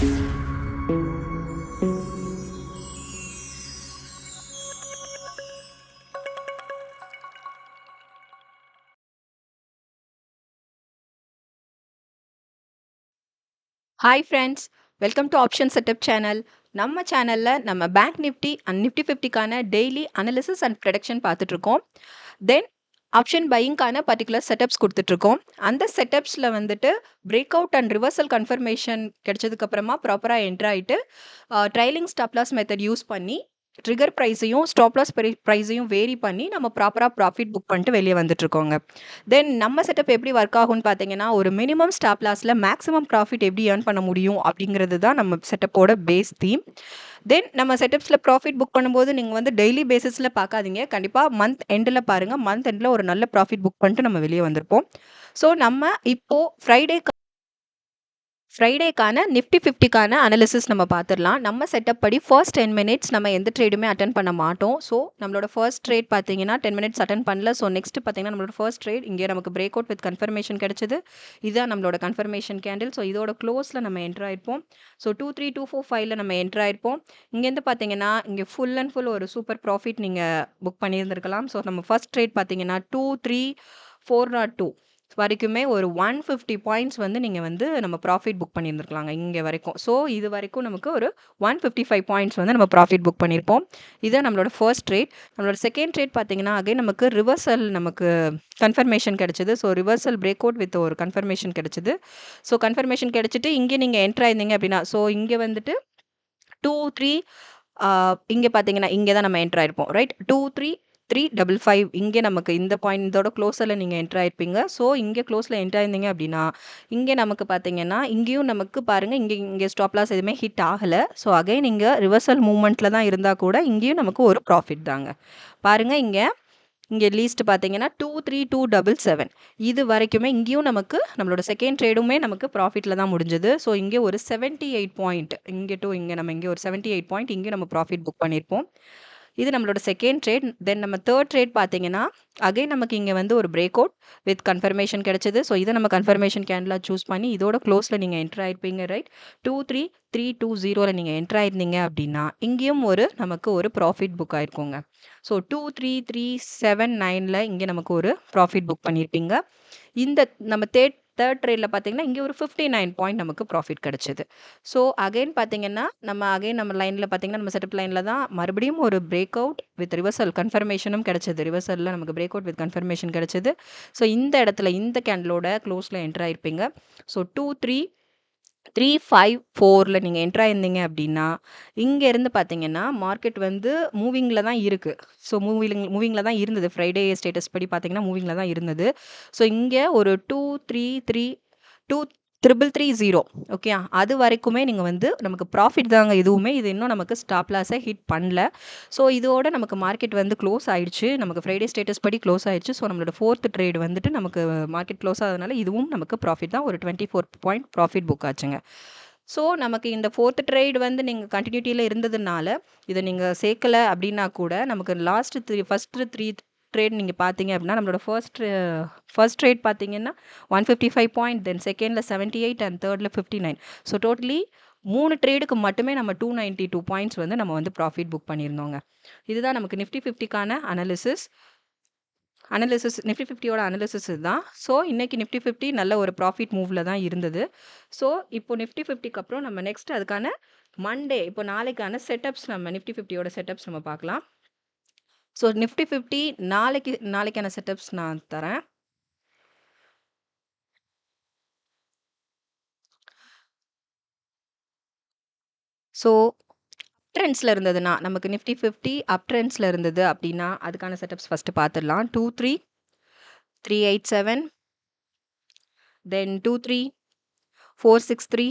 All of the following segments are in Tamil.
Hi friends, welcome to option setup channel. நம்ம சேனலில் நம்ம பேங்க் நிஃப்டி அண்ட் நிஃப்டி 50க்கான டெய்லி அனலிசிஸ் அண்ட் ப்ரொடக்ஷன் பார்த்துட்ருக்கோம். தென் ஆப்ஷன் பையிங்கான பர்டிகுலர் செட்டப்ஸ் கொடுத்துட்ருக்கோம். அந்த செட்டப்ஸில் வந்துட்டு break out and reversal confirmation கிடைச்சதுக்கப்புறமா ப்ராப்பராக என்ட்ரு ஆகிட்டு trailing stop loss method use பண்ணி ட்ரிகர் ப்ரைஸையும் ஸ்டாப் லாஸ் ப்ரைஸையும் வேரி பண்ணி நம்ம ப்ராப்பராக ப்ராஃபிட் புக் பண்ணிட்டு வெளியே வந்துட்டுருக்கோங்க. தென் நம்ம செட்டப் எப்படி ஒர்க் ஆகும்னு பார்த்தீங்கன்னா, ஒரு மினிமம் ஸ்டாப் லாஸில் மேக்ஸிமம் ப்ராஃபிட் எப்படி ஏர்ன் பண்ண முடியும் அப்படிங்கிறது தான் நம்ம செட்டப்போட பேஸ் தீம். தென் நம்ம செட்டப்ஸில் ப்ராஃபிட் புக் பண்ணும்போது நீங்கள் வந்து டெய்லி பேசிஸில் பார்க்காதீங்க. கண்டிப்பாக மந்த் எண்டில் பாருங்கள். மந்த் எண்டில் ஒரு நல்ல ப்ராஃபிட் புக் பண்ணிட்டு நம்ம வெளியே வந்திருப்போம். ஸோ நம்ம இப்போது ஃப்ரைடேக்கான நிஃப்டி 50க்கான அனாலிசிஸ் நம்ம பார்த்துடலாம். நம்ம செட்டப் படி ஃபர்ஸ்ட் 10 மினிட்ஸ் நம்ம எந்த ட்ரேடுமே அட்டன் பண்ண மாட்டோம். ஸோ நம்மளோட ஃபர்ஸ்ட் ட்ரேட் பார்த்தீங்கன்னா 10 மினிட்ஸ் அட்டன் பண்ணல. ஸோ நெக்ஸ்ட் பார்த்தீங்கன்னா நம்மளோட ஃபர்ஸ்ட் ட்ரேட் இங்கே நமக்கு பிரேக் அவுட் வித் கன்ஃபர்மேஷன் கிடைச்சது. இதுதான் நம்மளோட கன்ஃபர்மேஷன் கேண்டில். ஸோ இதோட க்ளோஸில் நம்ம என்ட்ரு ஆயிருப்போம். ஸோ 23245ல நம்ம என்ட்ரு ஆயிருப்போம். இங்கேருந்து பார்த்தீங்கன்னா இங்கே ஃபுல் அண்ட் ஃபுல் ஒரு சூப்பர் ப்ராஃபிட் நீங்கள் புக் பண்ணியிருந்திருக்கலாம். ஸோ நம்ம ஃபர்ஸ்ட் ட்ரேட் பார்த்தீங்கன்னா 23402 வரைக்குமே ஒரு 150 பாயிண்ட்ஸ் வந்து நீங்கள் வந்து நம்ம ப்ராஃபிட் புக் பண்ணியிருந்துருக்கலாங்க இங்கே வரைக்கும். ஸோ இது வரைக்கும் நமக்கு ஒரு 155 பாயிண்ட்ஸ் வந்து நம்ம ப்ராஃபிட் புக் பண்ணியிருப்போம். இதுதான் நம்மளோட ஃபர்ஸ்ட் ட்ரேட். நம்மளோட செகண்ட் ட்ரேட் பார்த்தீங்கன்னா அகைன் நமக்கு ரிவர்சல் நமக்கு கன்ஃபர்மேஷன் கிடைச்சது. So reversal break out with ஒரு கன்ஃபர்மேஷன் கிடைச்சது. ஸோ கன்ஃபர்மேஷன் கிடைச்சிட்டு இங்கே நீங்கள் என்ட்ரு ஆயிருந்தீங்க அப்படின்னா, ஸோ இங்கே வந்துட்டு 2, 3 இங்கே பார்த்தீங்கன்னா இங்கே தான் நம்ம என்ட்ரு ஆயிருப்போம். ரைட் 2, 3, 355 இங்கே நமக்கு இந்த பாயிண்ட் இதோட க்ளோஸில் நீங்கள் என்ட்ரு ஆயிருப்பீங்க. ஸோ இங்கே க்ளோஸில் என்ட்ரு ஆயிருந்தீங்க அப்படின்னா இங்கே நமக்கு பார்த்தீங்கன்னா இங்கேயும் நமக்கு பாருங்கள் இங்கே ஸ்டாப் லாஸ் எதுவுமே ஹிட் ஆகலை. ஸோ அகைன் இங்கே ரிவர்சல் மூவ்மெண்ட்டில் தான் இருந்தால் கூட இங்கேயும் நமக்கு ஒரு ப்ராஃபிட் தாங்க. பாருங்கள் இங்கே லீஸ்ட் பார்த்தீங்கன்னா 23277 இது வரைக்குமே இங்கேயும் நமக்கு நம்மளோட செகண்ட் ட்ரேடுமே நமக்கு ப்ராஃபிட்டில் தான் முடிஞ்சது. ஸோ இங்கே ஒரு 78 பாயிண்ட் இங்கே நம்ம இங்கே ஒரு 78 பாயிண்ட் இங்கே நம்ம ப்ராஃபிட் புக் பண்ணியிருப்போம். இது நம்மளோட செகண்ட் ட்ரேட். தென் நம்ம தேர்ட் ட்ரேட் பார்த்தீங்கன்னா அகைன் நமக்கு இங்கே வந்து ஒரு பிரேக் அவுட் வித் கன்ஃபர்மேஷன் கிடைச்சது. ஸோ இதை நம்ம கன்ஃபர்மேஷன் கேண்டிலாக சூஸ் பண்ணி இதோட க்ளோஸில் நீங்கள் என்ட்ரு ஆயிருப்பீங்க. ரைட் 23320 நீங்கள் என்ட்ரு ஆயிருந்தீங்க அப்படின்னா இங்கேயும் நமக்கு ஒரு ப்ராஃபிட் புக் ஆயிருக்குங்க. ஸோ 23379ல இங்கே நமக்கு ஒரு ப்ராஃபிட் புக் பண்ணியிருப்பீங்க. இந்த நம்ம தேர்ட் ட்ரேடில் பார்த்தீங்கன்னா இங்கே ஒரு 59 பாயிண்ட் நமக்கு ப்ராஃபிட் கிடச்சிது. ஸோ அகைன் பார்த்தீங்கன்னா நம்ம லைனில் பார்த்தீங்கன்னா நம்ம செட்டப் லைனில் தான் மறுபடியும் ஒரு பிரேக் அவுட் வித் ரிவர்சல் கன்ஃபர்மேஷனும் கிடச்சிது. ரிவர்சலில் நமக்கு பிரேக் அவுட் வித் கன்ஃபர்மேஷன் கிடச்சிது. ஸோ இந்த இடத்துல இந்த கேண்டிலோட க்ளோஸில் என்ட்ரு ஆயிருப்பீங்க. ஸோ 23354ல நீங்கள் என்ட்ரு ஆயிருந்தீங்க அப்படின்னா இங்கேருந்து பார்த்தீங்கன்னா மார்க்கெட் வந்து மூவிங்கில் தான் இருக்குது. ஸோ மூவிங்கில் தான் இருந்தது. ஃப்ரைடே ஸ்டேட்டஸ் படி பார்த்தீங்கன்னா மூவிங்கில் தான் இருந்தது. ஸோ இங்கே ஒரு 23330 ஓகே அது வரைக்குமே நீங்கள் வந்து நமக்கு ப்ராஃபிட் தாங்க இதுவுமே. இது இன்னும் நமக்கு ஸ்டாப் லாஸை ஹிட் பண்ணல. ஸோ இதோட நமக்கு மார்க்கெட் வந்து க்ளோஸ் ஆயிடுச்சு. நமக்கு ஃப்ரைடே ஸ்டேட்டஸ் படி க்ளோஸ் ஆயிடுச்சு. ஸோ நம்மளோட ஃபோர்த் ட்ரேட் வந்துட்டு நமக்கு மார்க்கெட் க்ளோஸ் ஆகிறதுனால இதுவும் நமக்கு ப்ராஃபிட் தான். ஒரு 24 பாயிண்ட் ப்ராஃபிட் புக் ஆச்சுங்க. ஸோ நமக்கு இந்த ஃபோர்த் ட்ரேட் வந்து நீங்கள் கண்டினியூட்டியில் இருந்ததுனால இதை நீங்கள் சேர்க்கலை அப்படின்னா கூட நமக்கு ஃபஸ்ட்டு 3 ட்ரேட் நீங்கள் பார்த்தீங்க அப்படின்னா நம்மளோட ஃபர்ஸ்ட் ட்ரேட் பார்த்தீங்கன்னா 155 பாயிண்ட், தென் செகண்டில் 78 அண்ட் தேர்டில் 59. ஸோ டோட்டலி 3 ட்ரேடுக்கு மட்டுமே நம்ம 292 பாயிண்ட்ஸ் வந்து நம்ம வந்து ப்ராஃபிட் புக் பண்ணியிருந்தோங்க. இதுதான் நமக்கு நிஃப்டி 50க்கான அனாலிசிஸ் நிஃப்டி 50யோட அனாலிசிஸ் இதுதான். ஸோ இன்னைக்கு நிஃப்டி 50 நல்ல ஒரு ப்ராஃபிட் மூவில் தான் இருந்தது. ஸோ இப்போ நிஃப்டி 50க்கு அப்புறம் நம்ம நெக்ஸ்ட் அதுக்கான மண்டே இப்போ நாளைக்கான செட்டப்ஸ் நம்ம நிஃப்டி 50யோட செட்டப்ஸ் நம்ம பார்க்கலாம். ஸோ நிஃப்டி 50 நாளைக்கான செட்டப்ஸ் நான் தரேன். ஸோ ட்ரெண்ட்ஸில் இருந்ததுன்னா நமக்கு நிஃப்டி 50 அப் ட்ரெண்ட்ஸில் இருந்தது அப்படின்னா அதுக்கான செட்டப்ஸ் ஃபஸ்ட்டு பார்த்துடலாம். 23387, தென் 23463,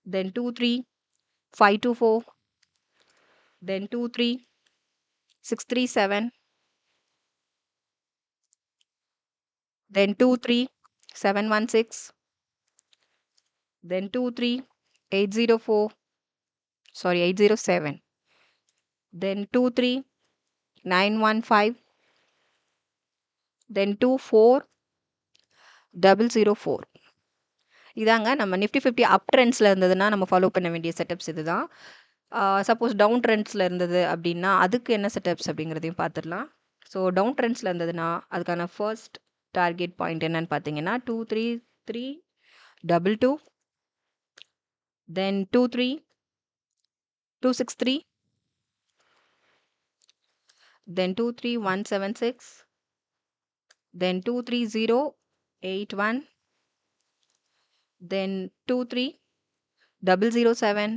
தென் 23524, then 23637, then 23716, then 23804, 807, then 23915, then 24004. இதாங்க நம்ம நிஃப்டி 50 அப் ட்ரெண்ட்ஸில் இருந்ததுன்னா நம்ம ஃபாலோ பண்ண வேண்டிய செட்டப்ஸ் இதுதான். சப்போஸ் டவுன் ட்ரெண்ட்ஸில் இருந்தது அப்படின்னா அதுக்கு என்ன செட்டப்ஸ் அப்படிங்கிறதையும் பார்த்துடலாம். ஸோ டவுன் ட்ரெண்ட்ஸில் இருந்ததுன்னா அதுக்கான ஃபர்ஸ்ட் டார்கெட் பாயிண்ட் என்னன்னு பார்த்தீங்கன்னா 233 டபுள் டூ, தென் 23 263, then 23176, then 23081, then 23007,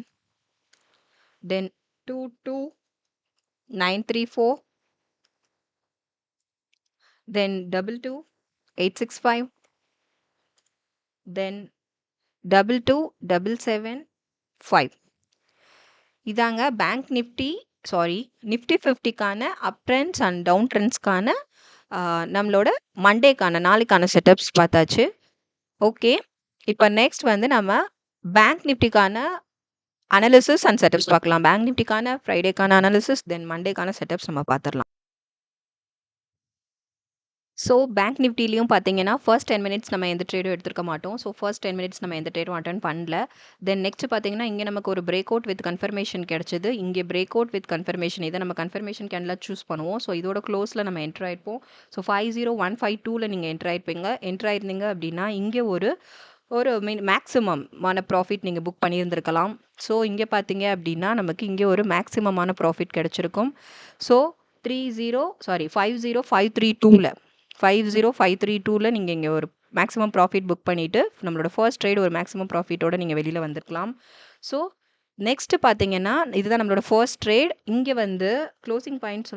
then 22934, then 22865, then 22775. இதாங்க பேங்க் நிஃப்டி நிஃப்டி 50க்கான அப் ட்ரெண்ட்ஸ் அண்ட் டவுன் ட்ரெண்ட்ஸ்க்கான நம்மளோட மண்டேக்கான நாளைக்கான செட்டப்ஸ் பார்த்தாச்சு. ஓகே, இப்போ நெக்ஸ்ட் வந்து நம்ம பேங்க் நிஃப்டிக்கான அனாலிசிஸ் அண்ட் செட்டப்ஸ் பார்க்கலாம். பேங்க் நிஃப்டிக்கான ஃப்ரைடேக்கான அனாலிசிஸ், தென் மண்டேக்கான செட்டப்ஸ் நம்ம பார்த்துடலாம். ஸோ பேங்க் நிஃப்டிலையும் பார்த்தீங்கன்னா ஃபர்ஸ்ட் 10 மினிட்ஸ் நம்ம எந்த ட்ரேடும் எடுத்துருக்க மாட்டோம். ஸோ ஃபர்ஸ்ட் 10 மினிட்ஸ் நம்ம எந்த ட்ரேடும் அட்டன் பண்ணல. தென் நெக்ஸ்ட் பார்த்தீங்கன்னா இங்கே நமக்கு ஒரு பிரேக் அவுட் வித் கன்ஃபர்மேஷன் கிடச்சிது. இங்கே பிரேக் அவுட் வித் கன்ஃபர்மேஷன் இதை நம்ம கன்ஃபர்மேஷன் கேண்டில் சூஸ் பண்ணுவோம். ஸோ இதோட க்ளோஸில் நம்ம என்ட்ரு ஆயிருப்போம். ஸோ 50152ல் நீங்கள் என்ட்ரு ஆயிருந்தீங்க அப்படின்னா இங்கே ஒரு மேக்ஸிமமான ப்ராஃபிட் நீங்கள் புக் பண்ணியிருந்திருக்கலாம். ஸோ இங்கே பார்த்தீங்க அப்படின்னா நமக்கு இங்கே ஒரு மேக்ஸிமமான ப்ராஃபிட் கிடச்சிருக்கும். ஸோ 50532ல் நீங்கள் இங்கே ஒரு மேக்ஸிமம் ப்ராஃபிட் புக் பண்ணிவிட்டு நம்மளோட ஃபர்ஸ்ட் ட்ரேட் ஒரு மேக்ஸிமம் ப்ராஃபிட்டோட நீங்கள் வெளியில் வந்திருக்கலாம். ஸோ நெக்ஸ்ட்டு பார்த்தீங்கன்னா இதுதான் நம்மளோட ஃபர்ஸ்ட் ட்ரேட். இங்கே வந்து க்ளோசிங் பாயிண்ட்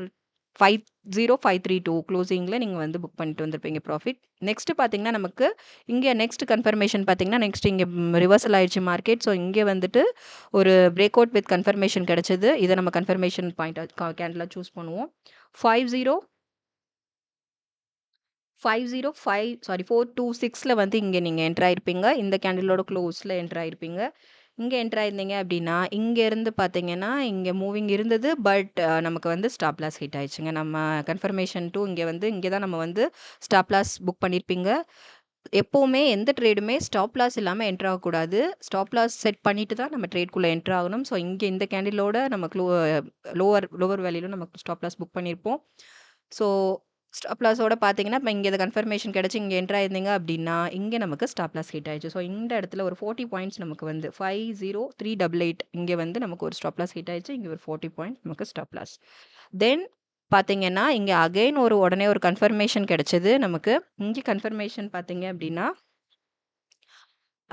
50532 க்ளோசிங்கில் நீங்கள் வந்து புக் பண்ணிட்டு வந்திருப்பீங்க ப்ராஃபிட். நெக்ஸ்ட்டு பார்த்தீங்கன்னா நமக்கு இங்கே நெக்ஸ்ட் கன்ஃபர்மேஷன் பார்த்தீங்கன்னா நெக்ஸ்ட் இங்கே ரிவர்சல் ஆயிடுச்சு மார்க்கெட். ஸோ இங்கே வந்துட்டு ஒரு பிரேக் அவுட் வித் கன்ஃபர்மேஷன் கிடச்சிது. இதை நம்ம கன்ஃபர்மேஷன் பாயிண்ட் கேண்டிலாக சூஸ் பண்ணுவோம். 426ல் வந்து இங்கே நீங்கள் என்ட்ரு ஆயிருப்பீங்க. இந்த கேண்டிலோட க்ளோஸில் என்ட்ரு ஆயிருப்பீங்க. இங்கே என்ட்ரு ஆயிருந்தீங்க அப்படின்னா இங்கேருந்து பார்த்தீங்கன்னா இங்கே மூவிங் இருந்தது. பட் நமக்கு வந்து ஸ்டாப் லாஸ் ஹிட் ஆயிடுச்சுங்க. நம்ம கன்ஃபர்மேஷன் டூ இங்கே தான் நம்ம வந்து ஸ்டாப் லாஸ் புக் பண்ணியிருப்பீங்க. எப்போவுமே எந்த ட்ரேடுமே ஸ்டாப் லாஸ் இல்லாமல் என்ட்ரு ஆகக்கூடாது. ஸ்டாப் லாஸ் செட் பண்ணிட்டு தான் நம்ம ட்ரேட்குள்ளே என்ட்ரு ஆகணும். ஸோ இங்கே இந்த கேண்டிலோட நமக்கு லோவர் வேல்யூவில் நமக்கு ஸ்டாப் லாஸ் புக் பண்ணியிருப்போம். ஸோ ஸ்டாப் லாஸோட பார்த்தீங்கன்னா இப்போ இங்கே கன்ஃபர்மேஷன் கிடச்சி இங்கே என்ட்ரு ஆயிருந்தீங்க அப்படின்னா இங்கே நமக்கு ஸ்டாப் லாஸ் ஹிட் ஆயிடுச்சு. ஸோ இந்த இடத்துல ஒரு 40 பாயிண்ட்ஸ் நமக்கு வந்து 50388 இங்கே வந்து நமக்கு ஒரு ஸ்டாப் லாஸ் ஹிட் ஆயிடுச்சு. இங்கே ஒரு 40 பாயிண்ட் நமக்கு ஸ்டாப் லாஸ். தென் பார்த்தீங்கன்னா இங்கே அகைன் உடனே ஒரு கன்ஃபர்மேஷன் கிடச்சிது நமக்கு. இங்கே கன்ஃபர்மேஷன் பார்த்தீங்க அப்படின்னா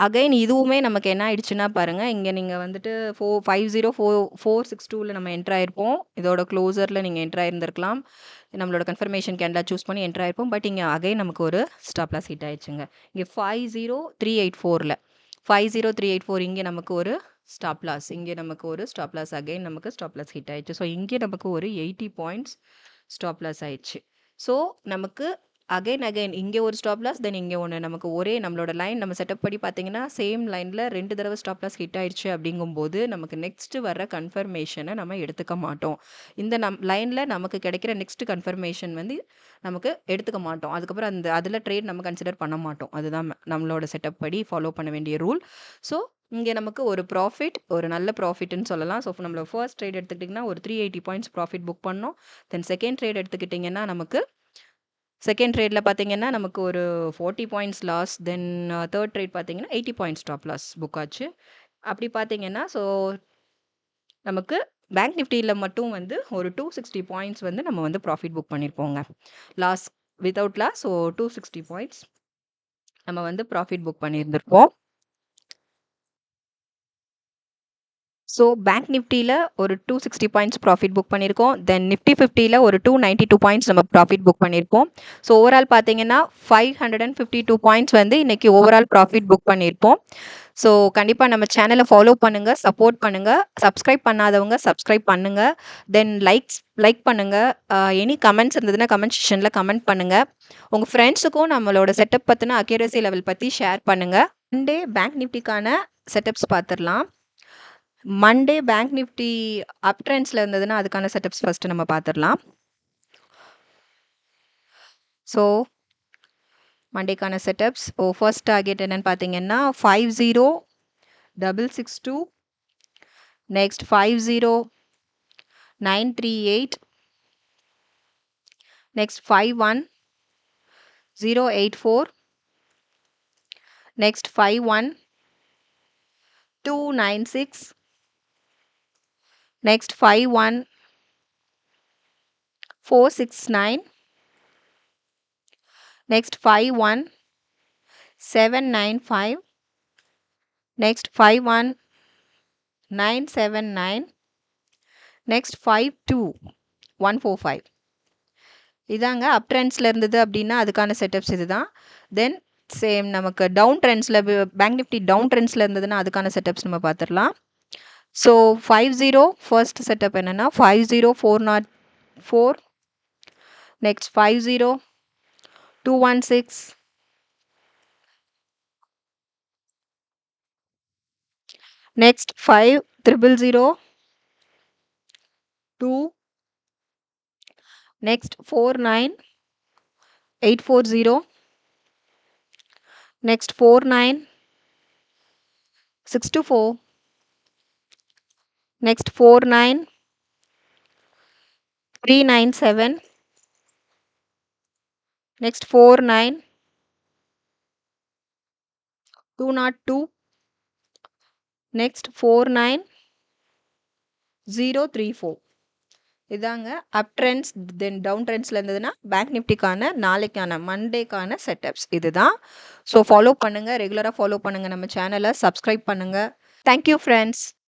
அகைன் இதுவுமே நமக்கு என்ன ஆயிடுச்சுன்னா பாருங்கள், இங்கே நீங்கள் வந்துட்டு 50462ல் நம்ம என்ட்ரு ஆயிருப்போம். இதோட க்ளோசரில் நீங்கள் என்ட்ரு ஆயிருந்திருக்கலாம். நம்மளோட கன்ஃபர்மேஷன் கேண்டில் சூஸ் பண்ணி என்ட்ரு ஆயிருப்போம். பட் இங்கே அகைன் நமக்கு ஒரு ஸ்டாப் லாஸ் ஹிட் ஆயிடுச்சுங்க. இங்கே 50384 இங்கே நமக்கு ஒரு ஸ்டாப் லாஸ். அகைன் நமக்கு ஸ்டாப் லாஸ் ஹிட் ஆயிடுச்சு. ஸோ இங்கே நமக்கு ஒரு 80 பாயிண்ட்ஸ் ஸ்டாப் லாஸ் ஆயிடுச்சு. ஸோ நமக்கு அகைன் இங்கே ஒரு ஸ்டாப் லாஸ், தென் இங்கே ஒன்று நமக்கு நம்மளோட லைன் நம்ம செட்டப் படி பார்த்தீங்கன்னா சேம் லைனில் 2 தடவை ஸ்டாப் லாஸ் ஹிட் ஆயிடுச்சு. அப்படிங்கும்போது நமக்கு நெக்ஸ்ட் வர கன்ஃபர்மேஷனை நம்ம எடுத்துக்க மாட்டோம். இந்த லைனில் நமக்கு கிடைக்கிற நெக்ஸ்ட் கன்ஃபர்மேஷன் வந்து நமக்கு எடுத்துக்க மாட்டோம். அதுக்கப்புறம் அதில் ட்ரேட் நம்ம கன்சிடர் பண்ண மாட்டோம். அதுதான் நம்மளோட செட்டப் படி ஃபாலோ பண்ண வேண்டிய ரூல். ஸோ இங்கே நமக்கு ஒரு நல்ல ப்ராஃபிட்னு சொல்லலாம். ஸோ நம்மளோட ஃபர்ஸ்ட் ட்ரேட் எடுத்துக்கிட்டிங்கன்னா ஒரு 380 பாயிண்ட்ஸ் ப்ராஃபிட் புக் பண்ணோம். தென் செகண்ட் ட்ரேட் எடுத்துக்கிட்டிங்கன்னா நமக்கு செகண்ட் ட்ரேடில் பார்த்தீங்கன்னா நமக்கு ஒரு 40 points loss. Then third trade பார்த்தீங்கன்னா 80 பாயிண்ட்ஸ் ஸ்டாப் லாஸ் புக் ஆச்சு. அப்படி பார்த்தீங்கன்னா ஸோ நமக்கு பேங்க் நிஃப்டியில் மட்டும் வந்து ஒரு 260 பாயிண்ட்ஸ் வந்து நம்ம வந்து ப்ராஃபிட் புக் பண்ணியிருப்போங்க. Without loss. ஸோ 260 பாயிண்ட்ஸ் நம்ம வந்து ப்ராஃபிட் புக் பண்ணியிருந்திருப்போம். ஸோ பேங்க் நிஃப்டியில் ஒரு 260 பாயிண்ட்ஸ் ப்ராஃபிட் புக் பண்ணியிருக்கோம். தென் நிஃப்டி 50ல் ஒரு 292 பாயிண்ட்ஸ் நம்ம ப்ராஃபிட் புக் பண்ணியிருப்போம். ஸோ ஓவரால் பார்த்தீங்கன்னா 552 பாயிண்ட்ஸ் வந்து இன்றைக்கி ஓவரால் ப்ராஃபிட் புக் பண்ணியிருப்போம். ஸோ கண்டிப்பாக நம்ம சேனலை ஃபாலோ பண்ணுங்கள், சப்போர்ட் பண்ணுங்கள். சப்ஸ்கிரைப் பண்ணாதவங்க சப்ஸ்கிரைப் பண்ணுங்கள். தென் லைக் பண்ணுங்கள். எனி கமெண்ட்ஸ் இருந்ததுன்னா கமெண்ட் செக்ஷனில் கமெண்ட் பண்ணுங்கள். உங்கள் ஃப்ரெண்ட்ஸுக்கும் நம்மளோட செட்டப் பற்றின அக்யூரசி லெவல் பற்றி ஷேர் பண்ணுங்கள். மண்டே பேங்க் நிஃப்டிக்கான செட்டப்ஸ் பார்த்துடலாம். மண்டே பேங்க் நிஃப்டி அப் ட்ரெண்ட்ஸில் இருந்ததுன்னா அதுக்கான செட்டப்ஸ் ஃபஸ்ட்டு நம்ம பார்த்துடலாம். ஸோ மண்டேக்கான செட்டப்ஸ். ஃபர்ஸ்ட் டார்கெட் என்னன்னு பார்த்தீங்கன்னா 50,662, next 50,938, next 51,084, next 51,296, next 51,469, next 51,795, next 51,979, next 52,145. இதாங்க அப் ட்ரெண்ட்ஸில் இருந்தது அப்படின்னா அதுக்கான செட்டப்ஸ் இதுதான். தென் சேம் நமக்கு டவுன் ட்ரெண்ட்ஸில் பேங்க் நிஃப்டி டவுன் ட்ரெண்ட்ஸில் இருந்ததுன்னா அதுக்கான செட்டப்ஸ் நம்ம பார்த்துடலாம். ஸோ 50 ஃபர்ஸ்ட் செட்டப் என்னென்னா 50,404, next 50,216, next 5,002, next 49,840, next 49,624, next 49,397, next 49,202, next 49,034. இதாங்க அப் ட்ரெண்ட்ஸ். தென் டவுன் ட்ரெண்ட்ஸில் இருந்ததுன்னா பேங்க் நிஃப்டிக்கான நாளைக்கான மண்டேக்கான செட்டப்ஸ் இதுதான். ஸோ ஃபாலோ பண்ணுங்கள், ரெகுலராக ஃபாலோ பண்ணுங்கள், நம்ம சேனலை சப்ஸ்கிரைப் பண்ணுங்கள். Thank you friends.